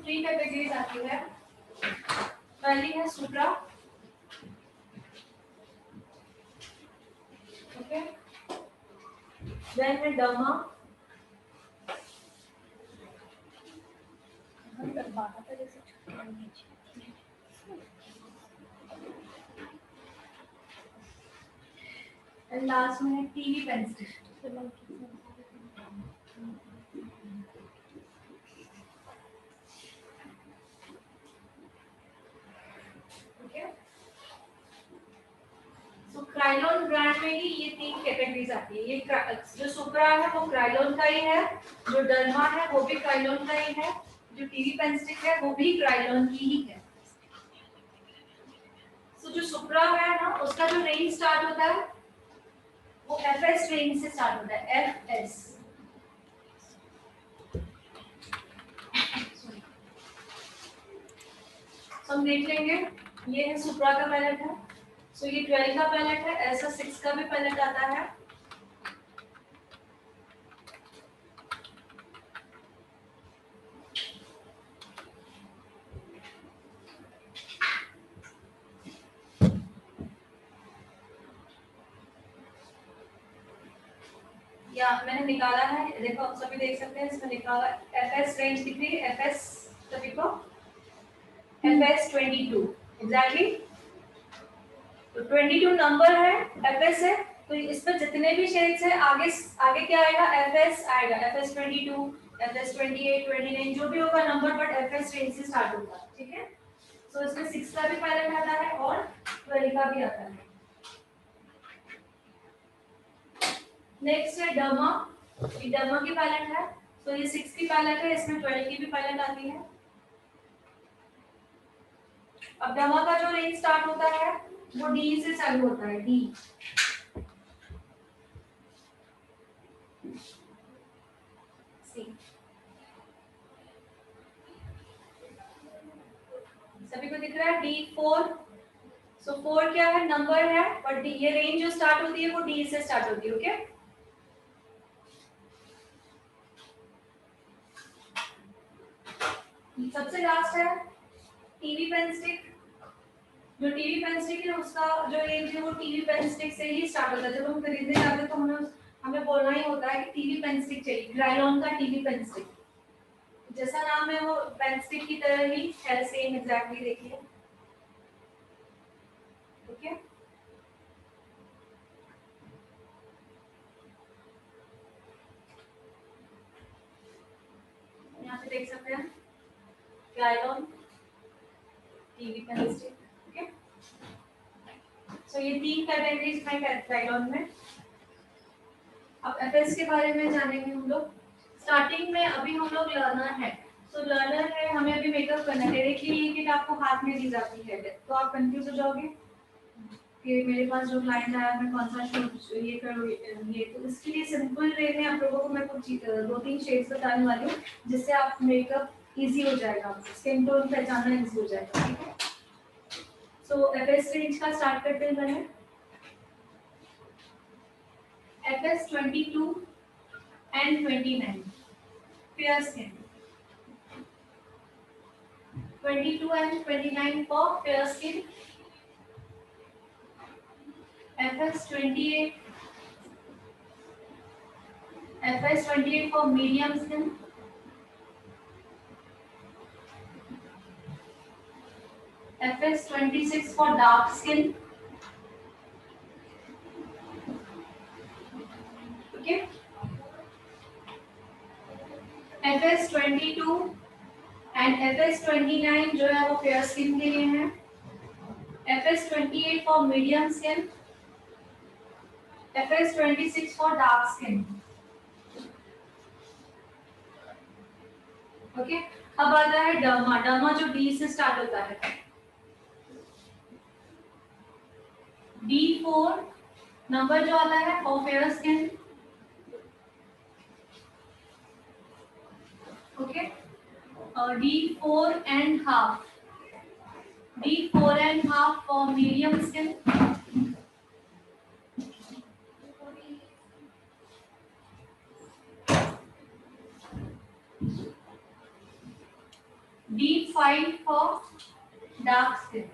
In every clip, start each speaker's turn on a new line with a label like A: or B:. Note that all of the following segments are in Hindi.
A: 3 कैटेगरीज आती है। पहली है सुप्रा, ओके, देन है डर्मा, एंड लास्ट में है टीवी पेंसिल। क्राइलोन ब्रांड में ही ये 3 कैटेगरीज आती है। ये जो सुप्रा है वो क्राइलोन का ही है, जो डर्मा है वो भी क्राइलोन का ही है, जो टीवी पेंस्टिक है वो भी क्राइलोन की ही है। तो जो सुप्रा है ना, उसका जो रेंज स्टार्ट होता है वो एफएस रेंज से स्टार्ट होता है, एफएस। हम देख लेंगे, ये है सुप्रा का पैलेट है। सो ये 12 का पैलेट है, ऐसा 6 का भी पैलेट आता है। या मैंने निकाला है, देखो आप सभी देख सकते हैं, इसमें निकाला एफएस रेंज दिख रही है, एफएस सभी को एफएस 22 एग्जैक्टली। तो 22 नंबर है, एफएस है, तो इसमें जितने भी शेड्स है आगे आगे क्या आएगा, एफएस आएगा, एफएस 22, एफएस 28, 29 जो भी होगा नंबर, बट एफएस रेंज से स्टार्ट होगा, ठीक है। सो इसमें 6 का भी पैलेट आता है और 12 का भी आता है। नेक्स्ट है डर्मा, ये डर्मा की पैलेट है। तो ये 6 की पैलेट है, इसमें 12 की भी पैलेट आती है। अब डर्मा का जो रेंज स्टार्ट होता है वो डी से चालू होता है, डी। सभी को दिख रहा है D4। सो 4 क्या है, नंबर है, बट ये रेंज जो स्टार्ट होती है वो डी से स्टार्ट होती है, ओके। सबसे लास्ट है टीवी पेन स्टिक। जो टीवी पेन स्टिक है उसका जो रेंज है वो टीवी पेन स्टिक से ही स्टार्ट होता है। जब हम खरीदने जाते हैं तो हमें बोलना ही होता है कि टीवी पेन स्टिक चाहिए, क्रायोन का टीवी पेन स्टिक। जैसा नाम है वो पेन स्टिक की तरह ही है, सेम एग्जैक्टली, देखिए, ओके। यहाँ पे देख सकते हैं crayon TV pen stick, okay. So ये 3 कैटेगरीज में क्रायोन में। अब एफएस के बारे में जानेंगे हम लोग। स्टार्टिंग में अभी हम लोग लर्नर है। सो लर्नर है, हमें अभी मेकअप करना है। डायरेक्टली ये किट आपको हाथ में दी जाती है तो आप कंफ्यूज हो जाओगे कि मेरे पास जो क्लाइंट आया मैं कौन सा शेड ये करूँ ये। तो इसके लिए सिंपल वे में आप लोगों को मैं कुछ 2-3 शेड्स बताने वाली हूँ जिससे आप मेकअप इजी हो जाएगा, स्किन टोन पहचानना इजी हो जाएगा, ठीक है। सो एफएस रेंज का स्टार्ट करते हैं मैंने। FS 22 and 29 fair skin, 22 and 29 for fair skin, FS 28 for medium skin, FS 26 for dark skin, okay, FS 22 and FS 29 जो है वो फेयर स्किन के लिए है, FS 28 for medium skin, FS 26 for dark skin, okay. अब आता है डर्मा। डर्मा जो डी से स्टार्ट होता है, D4 नंबर जो आता है फॉर फेयर स्किन, ओके, और D4 and half, D4 and half for medium skin, deep 5 for dark skin.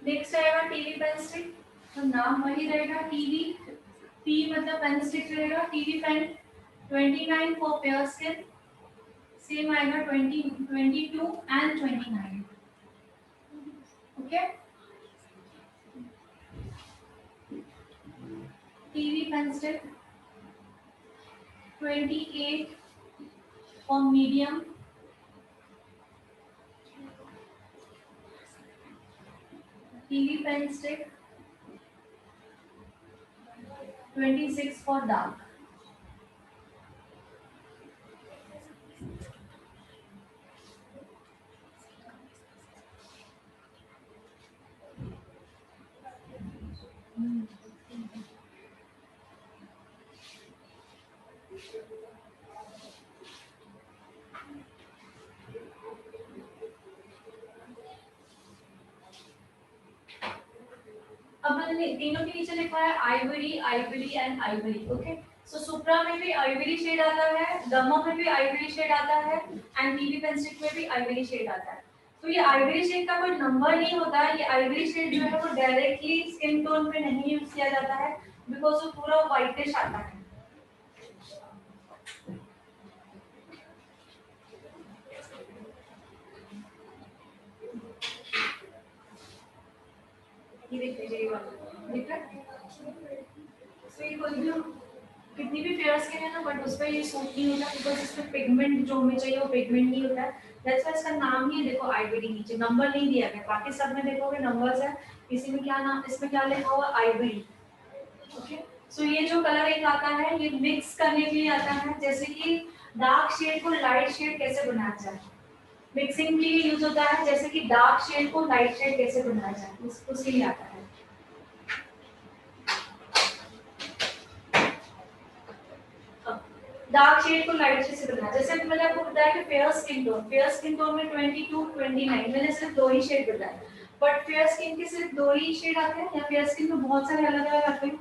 A: Next आएगा टीवी पेन स्टिक, तो नाम वही रहेगा टीवी, पी मतलब पेन स्टिक रहेगा, TV pen 29 for fair skin, same आएगा 20, 22 and 29. Okay, TV pen stick 28 for medium, TV pen stick 26 for dark. अब मैंने तीनों के नीचे लिखा है ivory, ivory and ivory. Okay, so Supra में भी आइवरी शेड आता है, डर्मा में भी आइवरी शेड आता है एंड टीवी पेन स्टिक में भी आइवरी शेड आता है. तो ये आइवरी शेड का कोई नंबर नहीं होता, ये आइवरी शेड जो है वो डायरेक्टली स्किन टोन पे नहीं यूज किया जाता है बिकॉज वो पूरा व्हाइटिश आता है. ये देख लीजिए, ये वाला दिख रहा है. सो ये कोई भी कितनी भी फेयर स्किन है ना, बट उस पर ये सूट नहीं होता बिकॉज इसमें पिगमेंट जो हमें चाहिए वो पिगमेंट नहीं होता है. दैट्स व्हाई इसका नाम ही है, देखो आइवरी, नीचे नंबर नहीं दिया गया. बाकी सब में देखोगे नंबर्स है, इसी में क्या नाम, इसमें क्या लिखा हुआ आइवरी. ओके, सो ये जो कलर एक आता है ये मिक्स करने के लिए आता है, जैसे कि डार्क शेड को लाइट शेड कैसे बनाया जाए, मिक्सिंग के लिए यूज होता है. जैसे कि डार्क शेड को लाइट शेड कैसे बनाया जाए, उसके लिए आता है. डार्क शेड को लाइट शेड से बनाया, जैसे मैंने आपको बताया कि फेयर स्किन टोन में 22, 29 मैंने सिर्फ दो ही शेड बताया. बट फेयर स्किन के सिर्फ दो ही शेड आते हैं या फेयर स्किन में बहुत सारे अलग अलग आते हैं.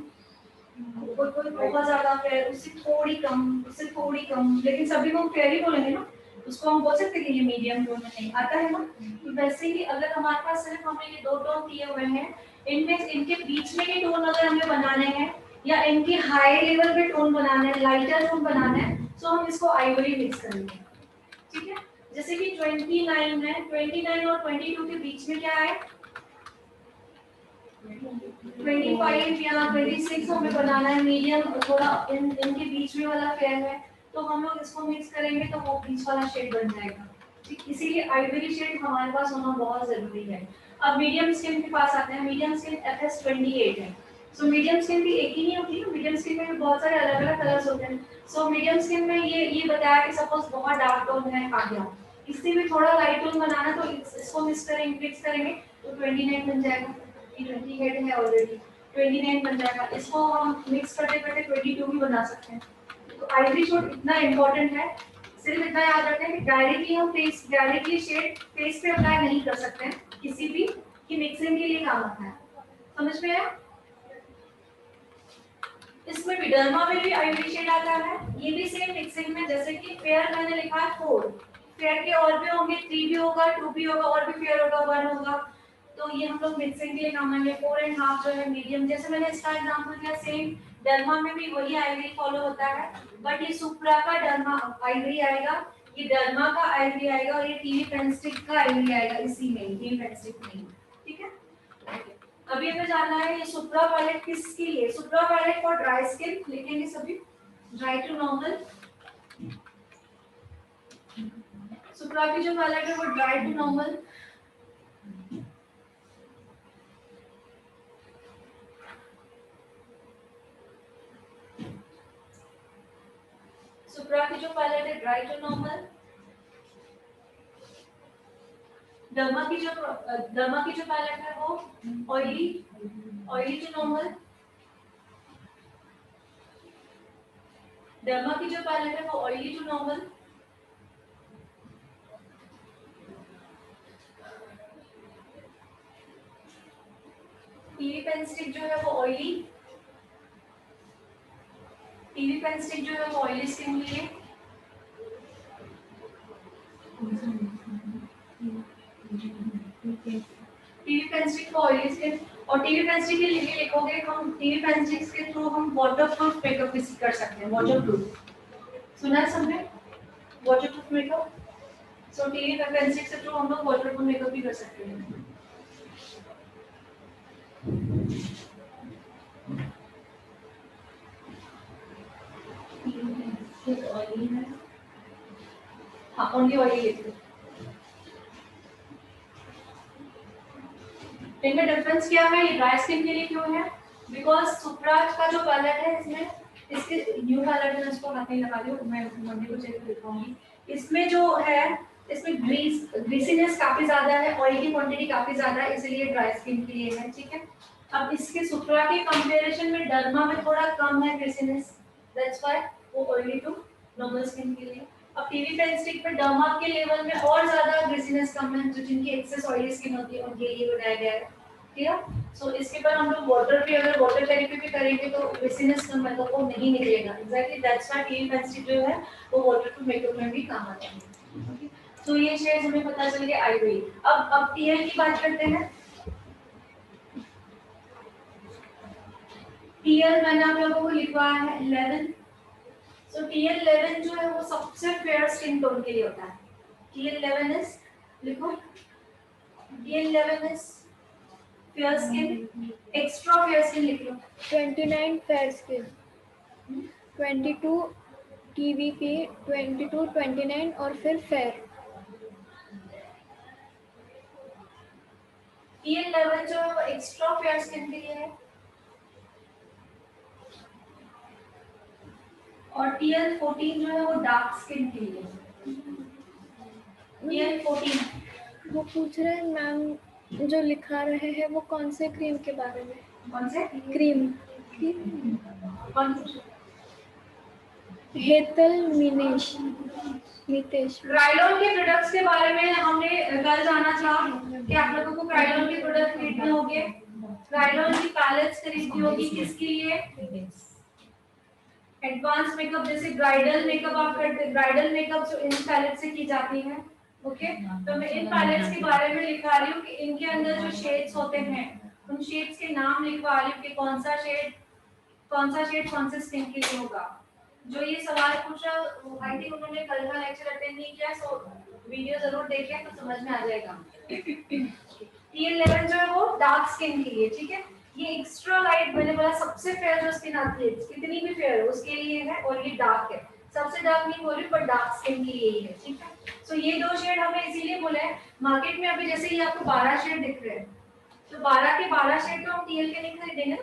A: कोई कोई बहुत ज्यादा फेयर, उससे थोड़ी कम, लेकिन सभी को फेयर ही बोलेंगे ना. उसको हम बोल सकते हैं कि ये मीडियम टोन में नहीं आता है ना. तो वैसे ही अगर हमारे पास सिर्फ हमें ये दो टोन दिए हुए हैं, इनमें इनके बीच में ये टोन अगर हमें बनाने हैं या इनके हाई लेवल पे टोन बनाना है, लाइटर टोन बनाना है, तो हम इसको आइवरी मिक्स करेंगे. ठीक है, जैसे कि 29 है, 29 और 22 के बीच में क्या है, 25 या 26 हमें बनाना है, मीडियम थोड़ा इनके बीच में वाला फेयर है, तो हम लोग इसको मिक्स करेंगे तो वो बीच वाला शेड बन जाएगा. ठीक, इसीलिए आइवरी शेड हमारे पास होना बहुत जरूरी है. अब मीडियम स्किन के पास आते हैं. मीडियम स्किन FS 28 है. सो मीडियम स्किन भी एक ही नहीं होती है, मीडियम स्किन में भी बहुत सारे अलग अलग कलर्स होते हैं. सो मीडियम स्किन में ये बताया कि सपोज बहुत डार्क टोन है आ गया, इससे भी थोड़ा लाइट टोन बनाना, तो इसको मिक्स करेंगे तो 29 बन जाएगा. 28 है ऑलरेडी, 29 बन जाएगा. इसको हम मिक्स करते करते 22 भी बना सकते हैं. तो आइवरी शेड इतना इंपॉर्टेंट है, सिर्फ इतना याद रखें कि डायरेक्टली शेड फेस पे अप्लाई नहीं कर सकते हैं किसी भी, कि मिक्सिंग के लिए काम आता है. समझ में आया? इसमें भी डर्मा में भी आइवरी शेड आता है, ये भी सेम मिक्सिंग में. जैसे कि फेयर मैंने लिखा है 4, फेयर के और भी होंगे, 3 भी होगा, 2 भी होगा, और भी फेयर होगा, 1 होगा. तो ये हम लोग मिक्सिंग के लिए काम आएंगे. 4.5 जो है मीडियम, जैसे मैंने इसका एग्जांपल दिया, सेम डर्मा में भी वही आइवरी फॉलो होता है, बट ये सुप्रा का डर्मा आइवरी आएगा, ये डर्मा का आइवरी आएगा, और ये टीवी पेन स्टिक का आइवरी आएगा इसी में, टीवी पेन स्टिक में. ठीक है, अभी हमें जानना है ये सुप्रा पैलेट किसके लिए. सुप्रा पैलेट फॉर ड्राई स्किन लिखेंगे सभी, ड्राई टू नॉर्मल. सुप्रा की जो पैलेट है वो ड्राई टू नॉर्मल. सुप्रा की जो पैलेट है ड्राई टू नॉर्मल. डर्मा की जो पैलेट है वो ऑयली टू नॉर्मल. डर्मा की जो पैलेट है वो oily to normal. Pen stick जो है वो ऑयली, टीवी पेन स्टिक जो है वो ऑयली स्किन के लिए, टीवी पेन स्टिक को ऑयली स्किन, और टीवी पेन स्टिक के लिए लिखोगे हम टीवी पेन स्टिक के थ्रू हम वाटरप्रूफ मेकअप भी कर सकते हैं, वाटरप्रूफ, सुना है सबने waterproof makeup? So TV pen stick से थ्रू हम लोग वाटरप्रूफ मेकअप भी कर सकते हैं। ऑयली है, हाँ ओनली ऑयली लिखो। इनमें डिफरेंस क्या है, ये ड्राई स्किन के लिए क्यों है? बिकॉज सुप्राज का जो पैलेट है इसमें, इसके न्यू पैलेट है, इसको हाथ नहीं लगा लियो, मैं मंडे को चेक कर दिखाऊंगी। इसमें जो है इसमें ग्रीसीनेस काफी ज्यादा है, ऑयल की क्वांटिटी काफी ज्यादा है, इसलिए ड्राई स्किन के लिए है, ठीक है। अब इसके सुप्रा के कंपैरिजन में डर्मा में थोड़ा कम है ग्रीसीनेस, दैट्स व्हाई वो ऑयली टू नॉर्मल स्किन के लिए। अब टीवी पेन स्टिक पे डर्मा के लेवल में और ज्यादा ग्रीसीनेस कम है, जो जिनकी एक्सेस ऑयली स्किन होती है उनके लिए बनाया गया है, क्लियर। सो इसके पर हम लोग वाटर पे अगर वाटर थेरेपी भी करेंगे तो ग्रीसीनेस कम मतलब वो नहीं निकलेगा, exactly that's why TV pen stick जो है वो वाटर टू मेकअप में भी काम आता है। तो ये शेड्स हमें पता चल गया आई हुई। अब टीएल की बात करते हैं। टीएल मैंने आप लोगों को लिखवाया है 11। सो टीएल 11 जो है वो सबसे फेयर स्किन टोन के लिए होता है। टीएल 11 इज, लिखो TL 11 is fair skin, extra fair skin लिख लो।
B: 29 फेयर स्किन, 22 टीवीपी, 22 29 और फिर फेयर।
A: टीएल 11 जो है वो एक्स्ट्रा फेयर स्किन के लिए है, और टीएल 14 जो है वो डार्क स्किन के लिए है। टीएल 14
B: वो पूछ रहे हैं मैम जो लिखा रहे हैं वो कौन से क्रीम के बारे में?
A: कौन से
B: क्रीम,
A: कौन से?
B: हेतल मितेश।
A: क्राइलॉन के प्रोडक्ट्स के बारे में हमने कल जाना था कि आप लोगों को क्राइलॉन के प्रोडक्ट खरीदने होंगे, क्राइलॉन की पैलेट्स खरीदनी होगी, किसके लिए? एडवांस मेकअप, जैसे ब्राइडल मेकअप आप करते, ब्राइडल मेकअप जो इन पैलेट से की जाती है, ओके। तो मैं इन पैलेट्स के बारे में लिखा रही हूँ कि इनके अंदर जो शेड्स होते हैं उन शेड्स के नाम लिखवा रही हूँ कि कौन सा शेड कौन से स्किन के लिए होगा। जो ये सवाल पूछा आई थिंक उन्होंने कल का लेक्चर अटेंड नहीं किया, सो वीडियो जरूर देखें तो समझ में आ जाएगा। T11 जो है वो डार्क स्किन के लिए, ठीक है। ये एक्स्ट्रा लाइट मैंने बोला सबसे फेयर जो स्किन आती है, कितनी भी फेयर हो उसके लिए है, और ये डार्क है, सबसे डार्क नहीं बोल रही पर डार्क स्किन के लिए ही है, ठीक है। सो ये दो शेड हमें इसीलिए बोले हैं, मार्केट में अभी जैसे ये आपको 12 शेड दिख रहे हैं, तो 12 के 12 शेड तो हम टीएल के नहीं खरीदेंगे ना,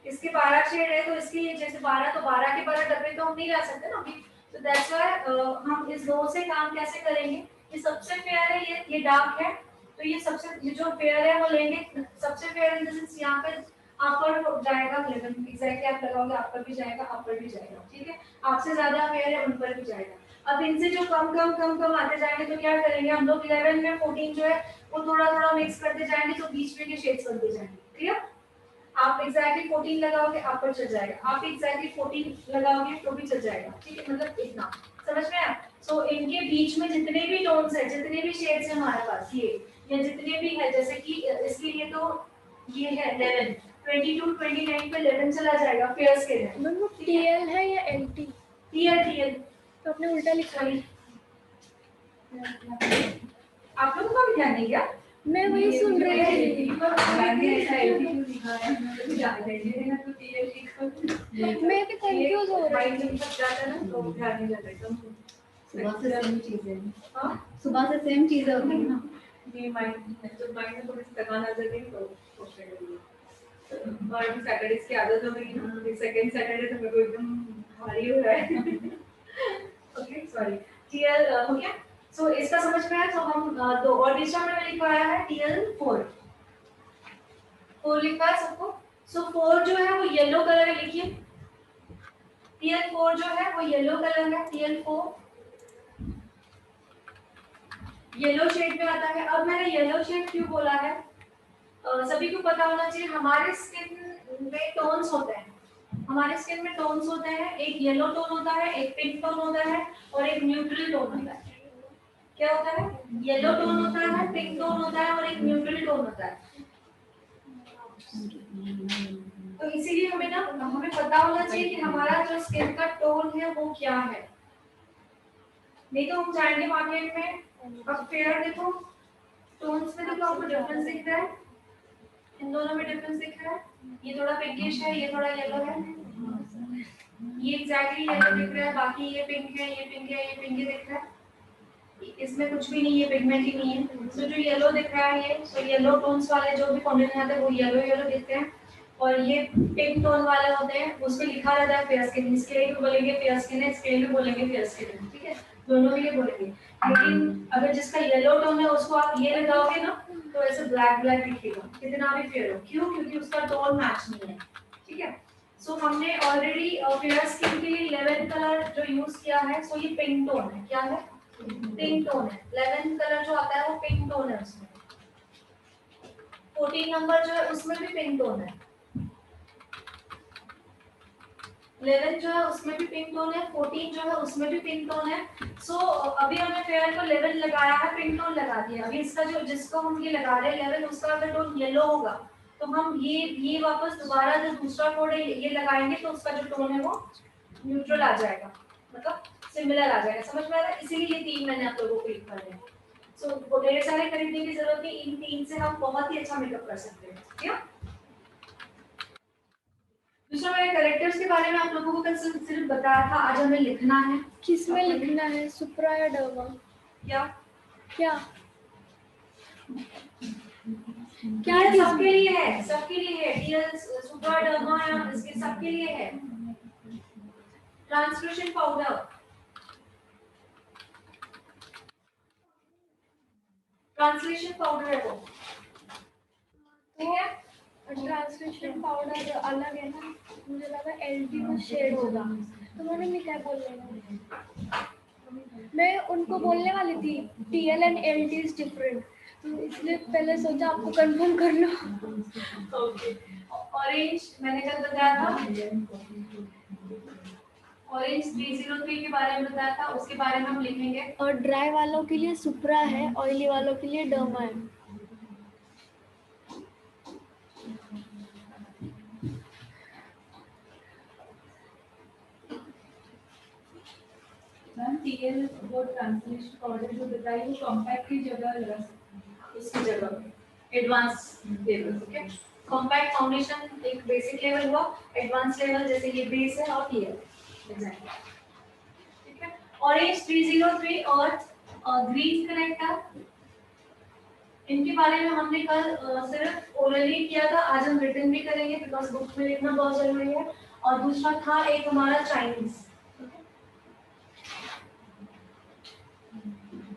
A: इसके 12 शेड है तो इसके लिए जैसे 12 तो 12 के 12 डब्बे तो हम नहीं ला सकते ना अभी, तो दैट्स व्हाई हम इस दो से काम कैसे करेंगे। ये सबसे फेयर है, ये डार्क है, तो ये सबसे ये जो फेयर है वो लेंगे, सबसे फेयर इन द सेंस यहां पे अपर जाएगा 11 एग्जैक्टली आप लगाओगे, आप पर भी जाएगा, आप पर भी जाएगा, ठीक है। आपसे ज्यादा फेयर है उन पर भी जाएगा। अब इनसे जो कम आते जाएंगे तो क्या करेंगे हम लोग, 11 में 14 जो है वो थोड़ा थोड़ा मिक्स करते जाएंगे तो बीच में के शेड्स बनते जाएंगे, क्लियर। आप एग्जैक्टली 14 लगाओगे आप पर चल जाएगा, आप एग्जैक्टली 14 लगाओगे तो भी चल जाएगा, ठीक है, मतलब इतना समझ में आया। सो इनके बीच में जितने भी टोन्स है, जितने भी शेड्स हैं हमारे पास ये या जितने भी है, जैसे कि इसके लिए तो ये है 11, 22 29 पे 11 चला जाएगा, फेयर स्किन है।
B: मैम वो टीएल है या एलटी?
A: टीएल
B: तो आपने उल्टा लिखा है।
A: आप लोगों का भी ध्यान नहीं गया,
B: मैं वही सुन रही थी। मैं भी कंफ्यूज हो रही थी।
C: सुबह से सेम चीजें होती है ना,
A: ये माइंड जब माइंड में थोड़ी सी थकान आ जाती है तो और सैटरडेज की आदत हो गई ना, सेकंड सैटरडे तो मेरे को एकदम भारी हो रहा है। ओके सॉरी, टीएल हो गया। सो इसका समझ में आया, तो हम दो और तीसरा मैंने लिखवाया है टीएल 4 लिखा है सबको। सो 4 जो है वो येलो कलर है, लिखिए टीएल 4 जो है वो येलो कलर है, टीएल 4 येलो शेड में आता है। अब मैंने येलो शेड क्यों बोला है, सभी को पता होना चाहिए हमारे स्किन में टोन्स होते हैं। हमारे स्किन में टोन्स होते हैं, एक येलो टोन होता है, एक पिंक टोन होता है और एक न्यूट्रल टोन होता है। क्या होता है? येलो टोन होता है, पिंक टोन होता है और एक न्यूट्रल टोन होता है। तो इसीलिए हमें पता होना चाहिए कि हमारा जो स्किन का टोन है वो क्या है। नहीं तो हम जाएंगे मार्केट में, अब फेयर देखो, टोन्स में देखो आपको डिफरेंस दिख रहा है, इन दोनों में डिफरेंस दिख रहा है। ये थोड़ा पिंकिश है, ये थोड़ा येलो है, ये एग्जैक्टली येलो दिख रहा है, बाकी ये पिंक है, ये पिंक है, ये पिंक दिख रहा है। इसमें कुछ भी नहीं है, पिगमेंट ही नहीं है। सो जो येलो दिख रहा है, ये सो येलो टोन्स वाले जो भी फाउंडेशन आते हैं वो येलो येलो दिखते हैं, और ये पिंक टोन वाले होते हैं उस पे लिखा रहता है फेयर स्किन। इसके लिए भी बोलेंगे फेयर स्किन है, इसके लिए भी बोलेंगे फेयर स्किन है, ठीक है, दोनों के लिए बोलेंगे। लेकिन अगर जिसका येलो टोन है उसको आप ये लगाओगे ना तो ऐसे ब्लैक ब्लैक दिखेगा, कितना भी फेयर हो। क्यों? क्योंकि उसका टोन मैच नहीं है, ठीक है। सो हमने ऑलरेडी फेयर स्किन के लिए 11 कलर जो यूज किया है, सो ये पिंक टोन है। क्या है? पिंक टोन है। 11 कलर जो आता है वो पिंक टोन है उसमें। 14 नंबर जो है उसमें भी पिंक टोन है। 11 जो है उसमें भी पिंक टोन है, 14 जो है उसमें भी पिंक टोन है। सो अभी हमने फेयर को 11 लगाया है, पिंक टोन लगा दिया। अभी इसका जो जिसको हम ये लगा रहे हैं 11, उसका अगर टोन येलो होगा तो हम ये वापस दोबारा जो दूसरा कोड है ये लगाएंगे तो उसका जो टोन है वो न्यूट्रल आ जाएगा, मतलब सिमिलर आ जाएगा। समझ में आ रहा है? इसीलिए ये 3 मैंने आप लोगों को लिख कर दिया। सो वो ढेर सारे खरीदने की जरूरत नहीं, इन 3 से हम बहुत ही अच्छा मेकअप कर सकते हैं। क्या दूसरा मैंने करेक्टर्स के बारे में आप लोगों को कल सिर्फ बताया था, आज हमें लिखना है।
B: किसमें लिखना है, सुप्रा या डर्मा?
A: क्या
B: क्या
A: क्या है? सबके लिए है, सबके लिए है। टीएल्स सुपर डर्मा या इसके सबके लिए है। ट्रांसलूशन पाउडर, ट्रांसलेशन पाउडर है वो, ठीक है।
B: ट्रांसलेशन पाउडर अलग है ना, मुझे लगा एलटी का शेड होगा, तो मैंने नहीं क्या बोल रहा, मैं उनको बोलने वाली थी TL and LT is different, तो इसलिए पहले सोचा आपको कंफर्म कर लो।
A: ओके, ऑरेंज मैंने कल बताया था, ऑरेंज 303 के बारे में बताया था, उसके बारे में हम लिखेंगे।
B: और ड्राई वालों के लिए सुप्रा है, ऑयली वालों के लिए डर्मा है।
A: मैम टीएल वो ट्रांसलेशन पाउडर जो बताई वो कॉम्पैक्ट की जगह लगा सकते हैं, उसकी जगह advance level, okay. Compact foundation एक बेसिक लेवल हुआ, एडवांस लेवल जैसे ये बेस है और टीएल, एग्जैक्टली, ठीक है। ऑरेंज 303 और ग्रीन कनेक्टर, इनके बारे में हमने कल सिर्फ ओरली किया था, आज हम रिटन भी करेंगे बिकॉज बुक में लिखना बहुत जरूरी है। और दूसरा था एक हमारा चाइनीज,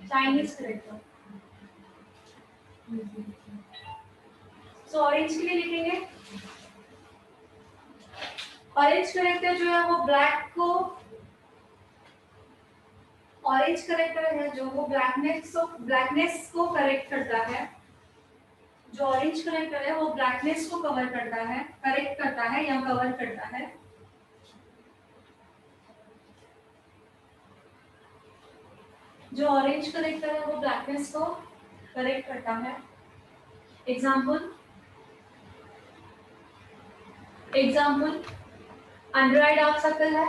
A: चाइनीज करेक्टर। सो ऑरेंज के लिए लिखेंगे, ऑरेंज करेक्टर जो है वो ऑरेंज करेक्टर है जो वो ब्लैकनेस को करेक्ट करता है। जो ऑरेंज करेक्टर है वो ब्लैकनेस को कवर करता है, करेक्ट करता है या कवर करता है। जो ऑरेंज करेक्टर है वो ब्लैकनेस को करेक्ट करता है। Example under eye dark circle है,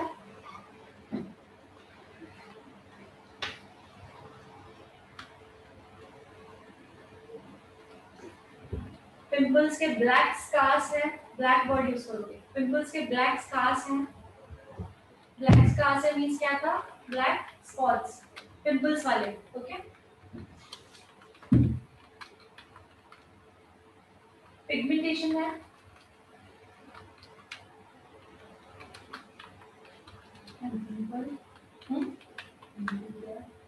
A: पिंपल्स के ब्लैक स्कार्स है, ब्लैक वर्ड यूज करोगे, पिंपल्स के ब्लैक स्कार्स हैं। ब्लैक स्कार्स है मींस क्या था? ब्लैक स्पॉट्स, पिंपल्स वाले, ओके। पिगमेंटेशन है,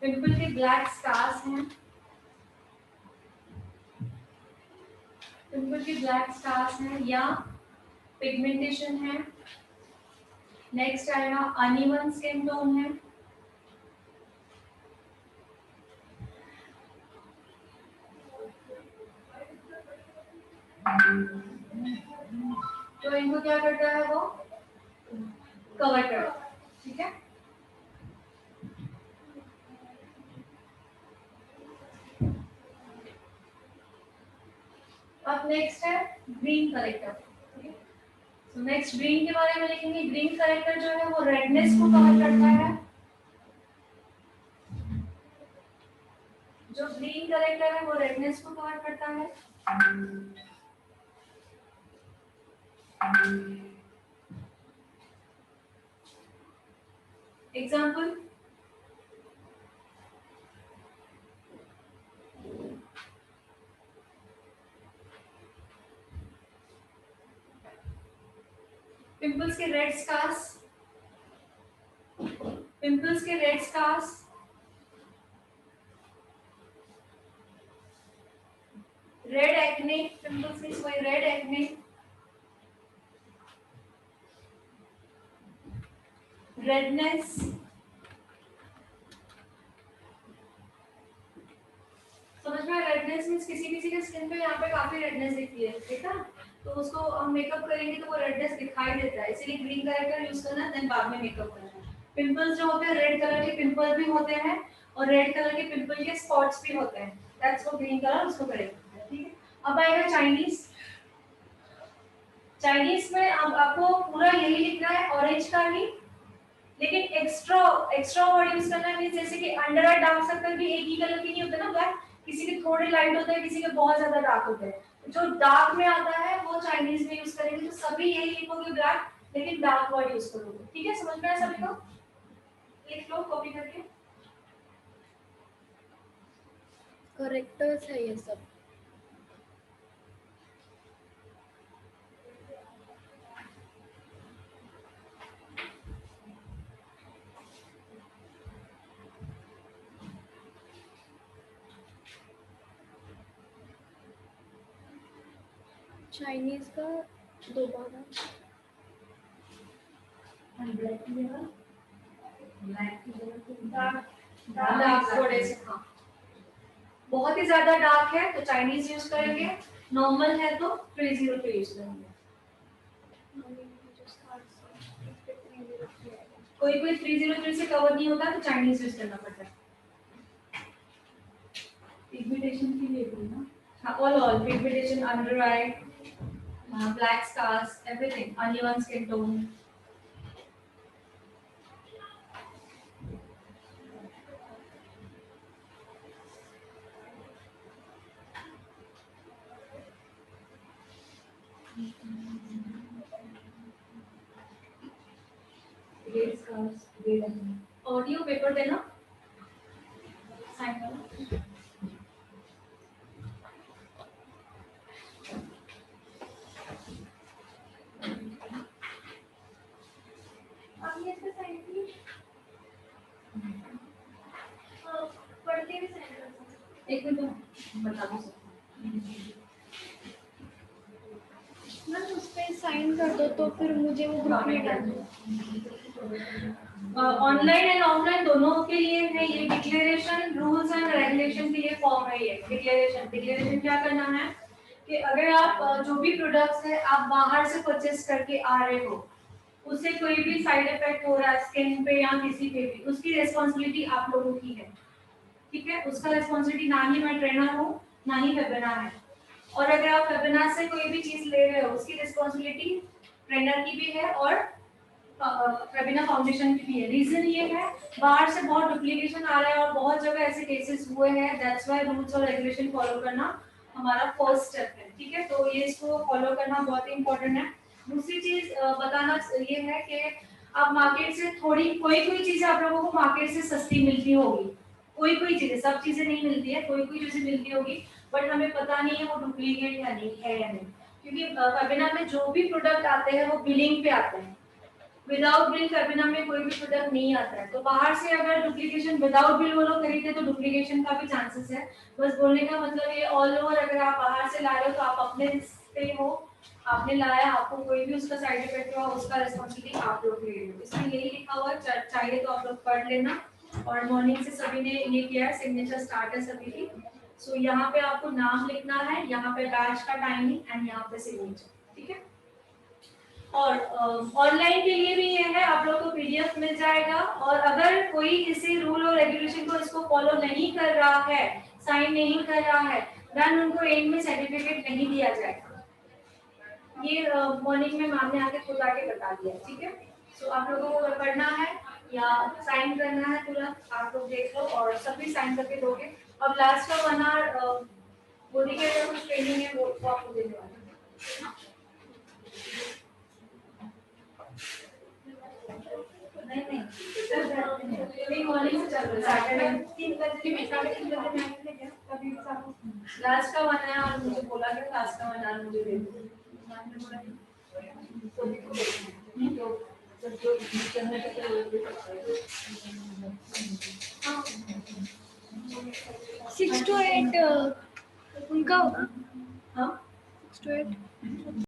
A: पिंपल के ब्लैक स्कार्स हैं, पिंपल के ब्लैक स्कार्स हैं या पिगमेंटेशन है। नेक्स्ट आएगा अनइवन स्किन टोन है, तो इनको क्या करता है वो कवर करता है, ठीक है। अब नेक्स्ट है ग्रीन करेक्टर। तो नेक्स्ट ग्रीन के बारे में लिखेंगे। ग्रीन करेक्टर जो है वो रेडनेस को कवर करता है। जो ग्रीन करेक्टर है वो रेडनेस को कवर करता है। एग्जाम्पल, पिंपल्स के रेड स्कार्स, पिंपल्स के red scars, red acne, pimples means वही रेड एक्ने, रेडनेस, समझ में? रेडनेस मींस किसी के स्किन पे यहाँ पे काफी रेडनेस दिखती है, ठीक है। तो उसको हम मेकअप करेंगे तो वो रेडनेस दिखाई देता है, इसीलिए ग्रीन करेक्टर यूज करना है, देन बाद में मेकअप करना है। पिंपल्स जो होते हैं रेड कलर के पिंपल भी होते हैं और रेड कलर के पिंपल के स्पॉट्स भी होते हैं, दैट्स व्हाट ग्रीन कलर उसको करेक्ट, ठीक है। अब आएगा चाइनीज। चाइनीज में अब आपको पूरा यही लिखना है ऑरेंज का ही, लेकिन एक्स्ट्रा वर्ड यूज करना है। जैसे कि अंडर आई डार्क सर्कल भी एक ही कलर के नहीं होते ना, ब्लैक, किसी के थोड़े लाइट होते हैं, किसी के बहुत ज्यादा डार्क होते हैं। जो डार्क में आता है वो चाइनीज में यूज करेंगे, तो सभी यही लिखोगे ब्लैक, लेकिन डार्क वर्ड यूज करोगे, ठीक है। समझ में आया सभी को? लिख लो कॉपी करके।
B: करेक्टर्स है ये सब। चाइनीज का दोबारा
A: ब्लैक की जगह
B: डार्क
A: डार्क थोड़े से, हाँ। बहुत ही ज्यादा डार्क है तो चाइनीज यूज करेंगे, नॉर्मल है तो 303 यूज करेंगे। कोई 303 से कवर नहीं होता तो चाइनीज यूज करना पड़ता है। पिगमेंटेशन के लिए भी ना, हाँ, all pigmentation, under eye, black scars, everything, uneven skin tone. Audio paper देना, साइन करना।
B: अब ये इसका साइन की पढ़ के भी साइन कर सकते
A: एक मिनट बता दो सब।
B: ना, उस पे साइन कर दो तो फिर मुझे वो ग्रुप में डाल दो।
A: ऑनलाइन एंड ऑफलाइन दोनों के लिए है ये डिक्लेरेशन, रूल्स एंड रेगुलेशन के लिए फॉर्म है ये डिक्लेरेशन क्या करना है कि अगर आप जो भी प्रोडक्ट्स है आप बाहर से परचेस करके आ रहे हो, उससे कोई भी साइड इफेक्ट हो रहा है स्किन पे या किसी पे भी, उसकी रिस्पांसिबिलिटी आप लोगों की है, ठीक है। उसका रिस्पांसिबिलिटी ना ही मैं ट्रेनर हूँ ना ही वेबिनार है। और अगर आप वेबिनार से कोई भी चीज ले रहे हो उसकी रिस्पांसिबिलिटी ट्रेनर की भी है और वेबिनार फाउंडेशन की भी है। रीजन ये है बाहर से बहुत डुप्लीकेशन आ रहा है और बहुत जगह ऐसे केसेस हुए हैं, दैट्स व्हाई रूल्स और रेगुलेशन फॉलो करना हमारा फर्स्ट स्टेप है, ठीक है। तो ये इसको फॉलो करना बहुत ही इंपॉर्टेंट है। दूसरी चीज बताना ये है कि आप मार्केट से थोड़ी कोई चीजें आप लोगों को मार्केट से सस्ती मिलती होगी, कोई चीजें, सब चीजें नहीं मिलती है, कोई चीजें मिलती होगी, बट हमें पता नहीं है वो डुप्लीकेट या नहीं है या नहीं, क्योंकि वेबिनार में जो भी प्रोडक्ट आते हैं वो बिलिंग पे आते हैं, विदाउट बिल वेबिनार में कोई भी प्रोडक्ट नहीं आता है। तो बाहर से अगर डुप्लीकेशन विदाउट बिल वो लोग खरीदते तो डुप्लीकेशन का भी चांसेस है। बस बोलने का मतलब ये ऑल ओवर अगर आप बाहर से ला रहे हो तो आप अपने पे हो, आपने लाया, आपको कोई भी उसका साइड इफेक्ट हुआ उसका रिस्पांसिबिलिटी आप लोग ले रहे हो, इसमें यही लिखा हुआ चाहिए तो आप लोग पढ़ लेना। और मॉर्निंग से सभी ने ये किया है, सिग्नेचर स्टार्ट है सभी की, सो यहाँ पे आपको नाम लिखना है, यहाँ पे बैच का टाइमिंग एंड यहाँ पे सिग्नेचर, ठीक है। और ऑनलाइन के लिए भी ये है, आप लोग को पीडीएफ मिल जाएगा, और अगर कोई इसी रूल और रेगुलेशन को इसको फॉलो नहीं कर रहा है, साइन नहीं कर रहा है, देन उनको एंड में सर्टिफिकेट नहीं दिया जाएगा। ये मॉर्निंग में मैम ने आके खुद आके बता दिया, ठीक है। सो आप लोगों को पढ़ना है या साइन करना है तुरंत, आप लोग देख लो और सभी साइन करके दोगे। अब लास्ट का 1 आवर बॉडी के लिए कुछ ट्रेनिंग है, वो आपको देने वाला है। नहीं मॉर्निंग से चल रहा है, सैटरडे 3 बजे में, 3:30 बजे में आएंगे क्या कभी लास्ट का 1 आवर मुझे बोला गया, लास्ट का 1 आवर मुझे दे दो, मैम ने बोला तो भी को जो जो करने के लिए हाँ
B: 6 to 8 उनका होगा।
A: हाँ
B: 6 to 8